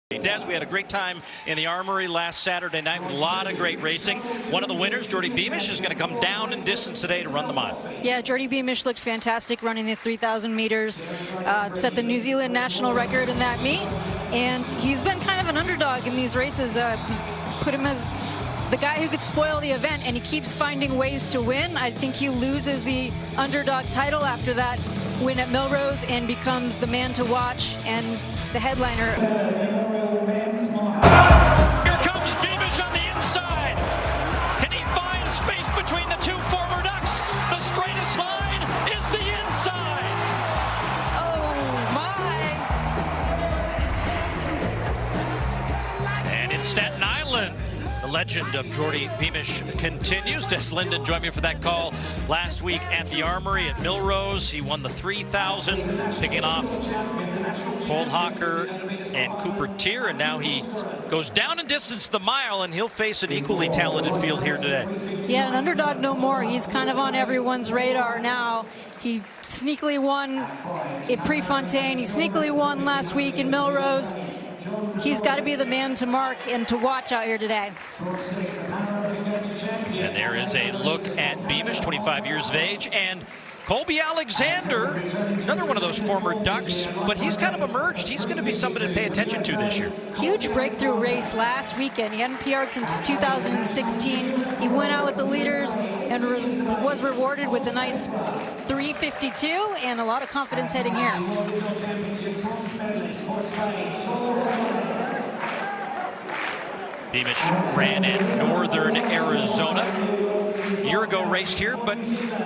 Des, we had a great time in the Armory last Saturday night with a lot of great racing. One of the winners, Jordy Beamish, is going to come down in distance today to run the mile. Yeah, Jordy Beamish looked fantastic running the 3,000 meters, set the New Zealand national record in that meet, and he's been kind of an underdog in these races. Put him as the guy who could spoil the event, and he keeps finding ways to win. I think he loses the underdog title after that win at Melrose and becomes the man to watch and the headliner. Here comes Beamish on the inside. Can he find space between the two former ducks? The straightest line is the inside. Oh my! And in Staten Island, the legend of Jordy Beamish continues. Des Linden joined me for that call last week at the Armory at Melrose. He won the 3,000, picking off Cole Hawker and Cooper Tier, and now he goes down in distance the mile, and he'll face an equally talented field here today. Yeah, an underdog no more. He's kind of on everyone's radar now. He sneakily won at Prefontaine. He sneakily won last week in Melrose. He's got to be the man to mark and to watch out here today. And there is a look at Beamish, 25 years of age, and Colby Alexander, another one of those former Ducks, but he's kind of emerged. He's going to be somebody to pay attention to this year. Huge breakthrough race last weekend. He hadn't PR'd since 2016. He went out with the leaders and was rewarded with a nice 3:52 and a lot of confidence heading here. Beamish ran in northern Arizona. A year ago raced here, but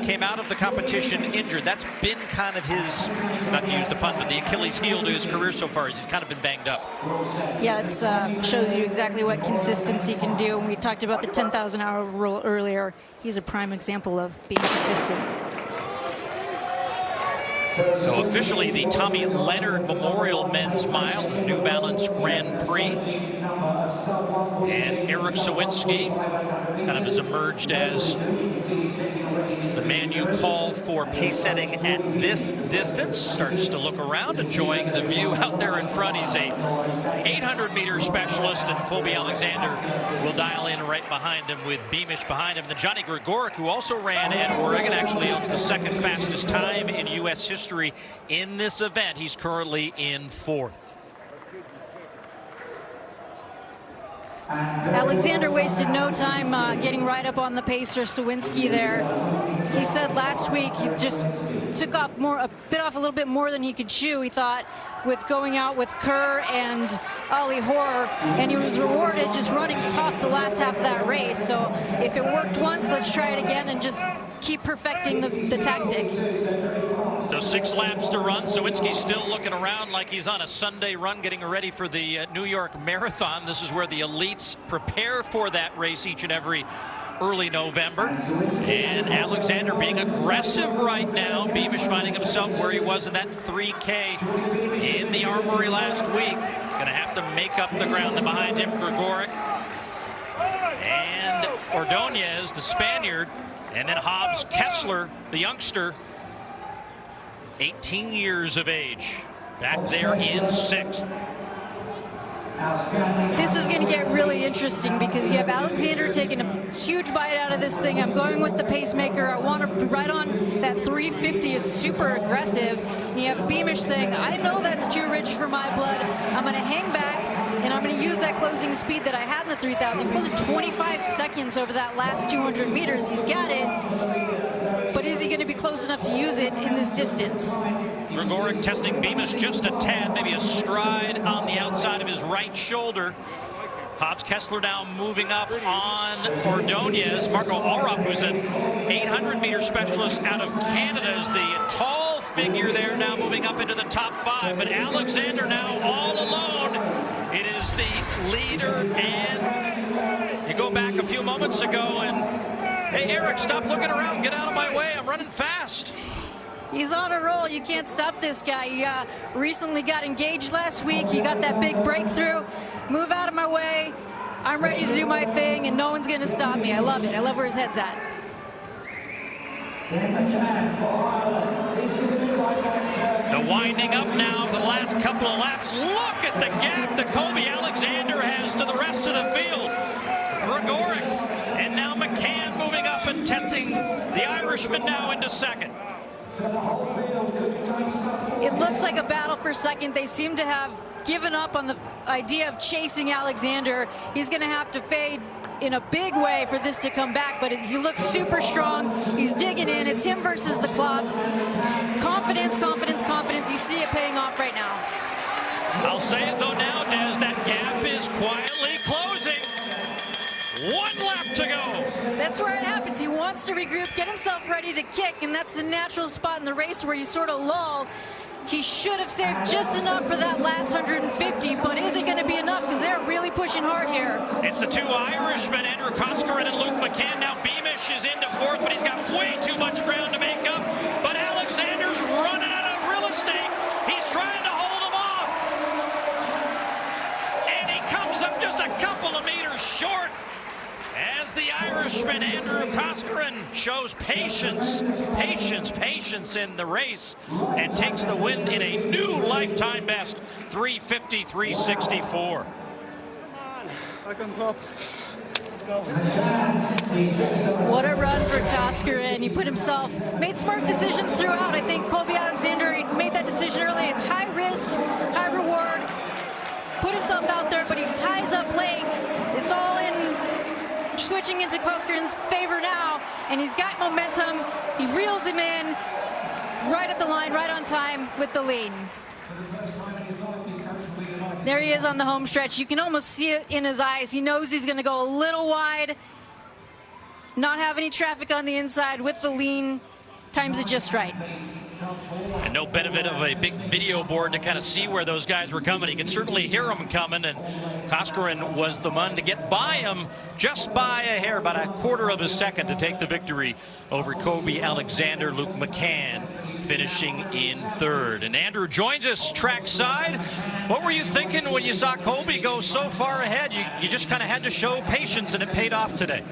came out of the competition injured. That's been kind of his, not to use the pun, but the Achilles heel to his career so far. He's kind of been banged up. Yeah, it shows you exactly what consistency can do. We talked about the 10,000-hour rule earlier. He's a prime example of being consistent. So officially the Tommy Leonard Memorial Men's Mile, the New Balance Grand Prix. And Erik Sowinski kind of has emerged as the man you call for pace setting at this distance. Starts to look around, enjoying the view out there in front. He's a 800-meter specialist, and Colby Alexander will dial in right behind him with Beamish behind him. The Johnny Gregorek, who also ran at Oregon, actually owns the second fastest time in U.S. history in this event. He's currently in fourth. Alexander wasted no time getting right up on the pacer Sowinski there. He said last week he just took off a little bit more than he could chew, he thought, with going out with Kerr and Ollie Hoare, and he was rewarded just running tough the last half of that race. So if it worked once, let's try it again and just keep perfecting the tactic. So 6 laps to run. Sowinski's still looking around like he's on a Sunday run, getting ready for the New York Marathon. This is where the elites prepare for that race each and every early November. And Alexander being aggressive right now. Beamish finding himself where he was in that 3K in the Armory last week. Going to have to make up the ground. And behind him, Gregorek and Ordóñez, the Spaniard. And then Hobbs Kessler, the youngster, 18 years of age, back there in 6th. This is going to get really interesting because you have Alexander taking a huge bite out of this thing. I'm going with the pacemaker. I want to be right on that 350 is super aggressive. And you have Beamish saying, I know that's too rich for my blood. I'm going to hang back and I'm going to use that closing speed that I had in the 3,000. Closing 25 seconds over that last 200 meters. He's got it. But is he going to be close enough to use it in this distance? Gregorek testing Beamish just a tad, maybe a stride on the outside of his right shoulder. Hobbs Kessler now moving up on Ordóñez. Marco Arop, who's an 800-meter specialist out of Canada, is the tall figure there, now moving up into the top 5. But Alexander now all alone. It is the leader, and you go back a few moments ago and, hey, Erik, stop looking around. Get out of my way. I'm running fast. He's on a roll. You can't stop this guy. He recently got engaged last week. He got that big breakthrough. Move out of my way. I'm ready to do my thing, and no one's going to stop me. I love it. I love where his head's at. So winding up now for the last couple of laps. Look at the gap that Colby Alexander has to the rest of the field. Gregorek and now McCann moving up and testing the Irishman now into second. It looks like a battle for second. They seem to have given up on the idea of chasing Alexander. He's going to have to fade in a big way for this to come back, but he looks super strong. He's digging in. It's him versus the clock. Confidence, confidence, confidence. You see it paying off right now. I'll say it though now, Des, that gap is quietly closing. One lap to go. That's where it happens. He wants to regroup, get himself ready to kick, and that's the natural spot in the race where you sort of lull. He should have saved just enough for that last 150, but is it going to be enough? Because they're really pushing hard here. It's the two Irishmen, Andrew Coscoran and Luke McCann. Now Beamish is into fourth, but he's got way too much ground to make up. But Alexander's running out of real estate. He's trying to hold him off. And he comes up just a couple of meters short. As the Irishman, Andrew Coscoran, shows patience in the race and takes the win in a new lifetime best, 3:50.364. Back on top. Let's go. What a run for Coscoran. He put himself, made smart decisions throughout. I think Colby Alexander, he made that decision early. It's high risk, high reward. Put himself out there, but he ties up late. It's all in. Switching into Coscoran's favor now, and he's got momentum. He reels him in right at the line, right on time with the lead. There he is on the home stretch. You can almost see it in his eyes. He knows he's going to go a little wide, not have any traffic on the inside with the lean. Times it just right. And no benefit of a big video board to kind of see where those guys were coming. He could certainly hear them coming, and Coscoran was the one to get by him just by a hair, about a quarter of a second, to take the victory over Colby Alexander. Luke McCann finishing in third. And Andrew joins us trackside. What were you thinking when you saw Colby go so far ahead? You just kind of had to show patience, and it paid off today.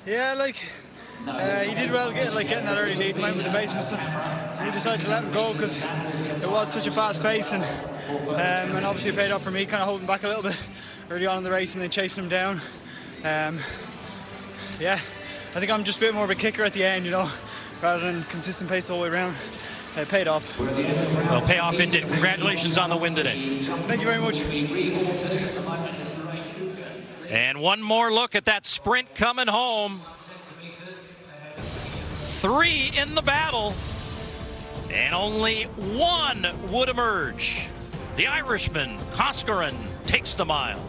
Yeah, he did well getting that early lead and went with the pace and stuff. We decided to let him go because it was such a fast pace, and obviously it paid off for me, kind of holding back a little bit early on in the race and then chasing him down. Yeah, I think I'm just a bit more of a kicker at the end, rather than consistent pace the whole way around. It paid off. Well, payoff it did. Congratulations on the win today. Thank you very much. And one more look at that sprint coming home. 3 in the battle, and only 1 would emerge. The Irishman, Coscoran, takes the mile.